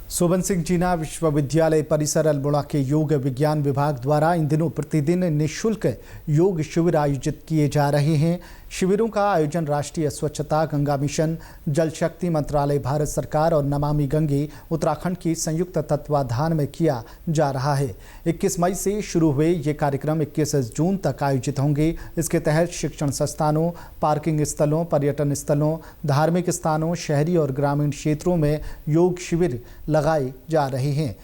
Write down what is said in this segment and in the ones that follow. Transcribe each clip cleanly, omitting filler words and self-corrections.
सोबन सिंह जीना विश्वविद्यालय परिसर अल्मोड़ा के योग विज्ञान विभाग द्वारा इन दिनों प्रतिदिन निःशुल्क योग शिविर आयोजित किए जा रहे हैं। शिविरों का आयोजन राष्ट्रीय स्वच्छता गंगा मिशन, जल शक्ति मंत्रालय भारत सरकार और नमामि गंगे उत्तराखंड की संयुक्त तत्वाधान में किया जा रहा है। 21 मई से शुरू हुए ये कार्यक्रम 21 जून तक आयोजित होंगे। इसके तहत शिक्षण संस्थानों, पार्किंग स्थलों, पर्यटन स्थलों, धार्मिक स्थानों, शहरी और ग्रामीण क्षेत्रों में योग शिविर लगाए जा रहे हैं।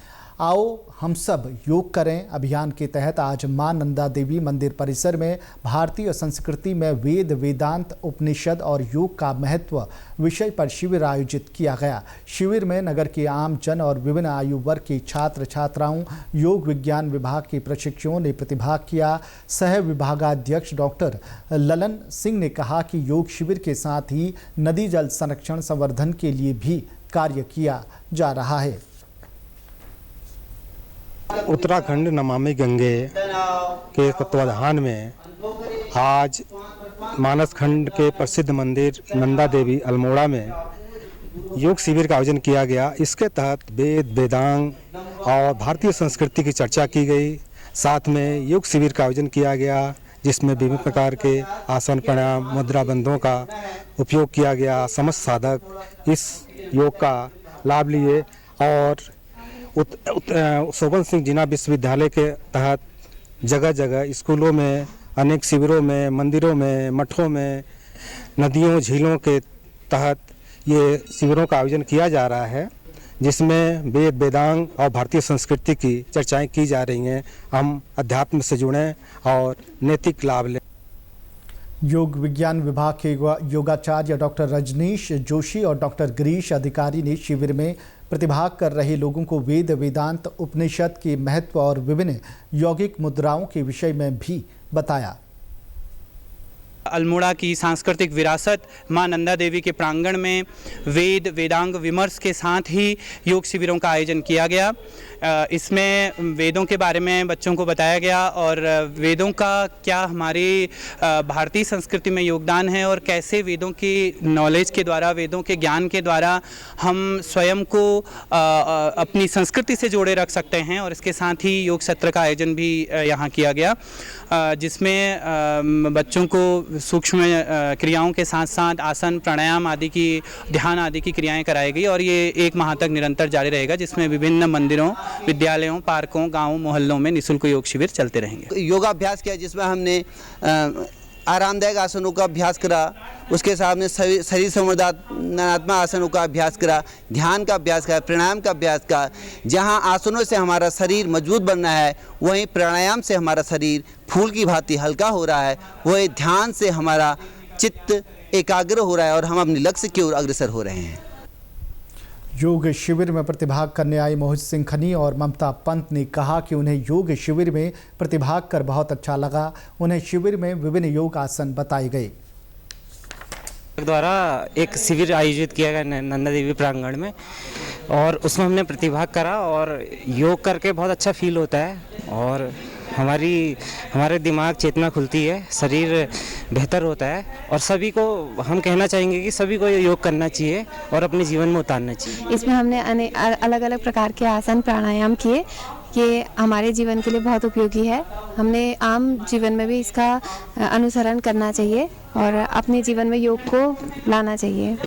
आओ हम सब योग करें अभियान के तहत आज मां नंदा देवी मंदिर परिसर में भारतीय संस्कृति में वेद, वेदांत, उपनिषद और योग का महत्व विषय पर शिविर आयोजित किया गया। शिविर में नगर के आम जन और विभिन्न आयु वर्ग के छात्र छात्राओं, योग विज्ञान विभाग के प्रशिक्षुओं ने प्रतिभाग किया। सह विभागाध्यक्ष डॉक्टर ललन सिंह ने कहा कि योग शिविर के साथ ही नदी जल संरक्षण संवर्धन के लिए भी कार्य किया जा रहा है। उत्तराखंड नमामि गंगे के तत्वाधान में आज मानस खंड के प्रसिद्ध मंदिर नंदा देवी अल्मोड़ा में योग शिविर का आयोजन किया गया। इसके तहत वेद, वेदांग और भारतीय संस्कृति की चर्चा की गई। साथ में योग शिविर का आयोजन किया गया जिसमें विभिन्न प्रकार के आसन, प्राणायाम, मुद्रा बंधों का उपयोग किया गया। समस्त साधक इस योग का लाभ लिए और सोबन सिंह जीना विश्वविद्यालय के तहत जगह जगह स्कूलों में, अनेक शिविरों में, मंदिरों में, मठों में, नदियों, झीलों के तहत ये शिविरों का आयोजन किया जा रहा है जिसमें वेद, वेदांग और भारतीय संस्कृति की चर्चाएं की जा रही हैं। हम अध्यात्म से जुड़ें और नैतिक लाभ लें। योग विज्ञान विभाग के योगाचार्य डॉक्टर रजनीश जोशी और डॉक्टर गिरीश अधिकारी ने शिविर में प्रतिभाग कर रहे लोगों को वेद, वेदांत, उपनिषद के महत्व और विभिन्न यौगिक मुद्राओं के विषय में भी बताया। अल्मोड़ा की सांस्कृतिक विरासत मां नंदा देवी के प्रांगण में वेद, वेदांग विमर्श के साथ ही योग शिविरों का आयोजन किया गया। इसमें वेदों के बारे में बच्चों को बताया गया और वेदों का क्या हमारी भारतीय संस्कृति में योगदान है और कैसे वेदों की नॉलेज के द्वारा, वेदों के ज्ञान के द्वारा हम स्वयं को अपनी संस्कृति से जोड़े रख सकते हैं। और इसके साथ ही योग सत्र का आयोजन भी यहाँ किया गया जिसमें बच्चों को सूक्ष्म क्रियाओं के साथ साथ आसन, प्राणायाम आदि की, ध्यान आदि की क्रियाएं कराई गई और ये 1 माह तक निरंतर जारी रहेगा जिसमें विभिन्न मंदिरों, विद्यालयों, पार्कों, गांवों, मोहल्लों में निःशुल्क योग शिविर चलते रहेंगे। योगाभ्यास किया जिसमें हमने आरामदायक आसनों का अभ्यास करा, उसके साथ में शरीर संवर्धनात्मक आसनों का अभ्यास करा, ध्यान का अभ्यास करा, प्राणायाम का अभ्यास करा। जहां आसनों से हमारा शरीर मजबूत बनना है वहीं प्राणायाम से हमारा शरीर फूल की भांति हल्का हो रहा है, वही ध्यान से हमारा चित्त एकाग्र हो रहा है और हम अपने लक्ष्य की ओर अग्रसर हो रहे हैं। योग शिविर में प्रतिभाग करने आई मोहित सिंह खनी और ममता पंत ने कहा कि उन्हें योग शिविर में प्रतिभाग कर बहुत अच्छा लगा। उन्हें शिविर में विभिन्न योग आसन बताए गए। द्वारा एक शिविर आयोजित किया गया नंदा देवी प्रांगण में और उसमें हमने प्रतिभाग करा और योग करके बहुत अच्छा फील होता है और हमारे दिमाग चेतना खुलती है, शरीर बेहतर होता है और सभी को हम कहना चाहेंगे कि सभी को योग करना चाहिए और अपने जीवन में उतारना चाहिए। इसमें हमने अलग अलग प्रकार के आसन, प्राणायाम किए। ये हमारे जीवन के लिए बहुत उपयोगी है। हमने आम जीवन में भी इसका अनुसरण करना चाहिए और अपने जीवन में योग को लाना चाहिए।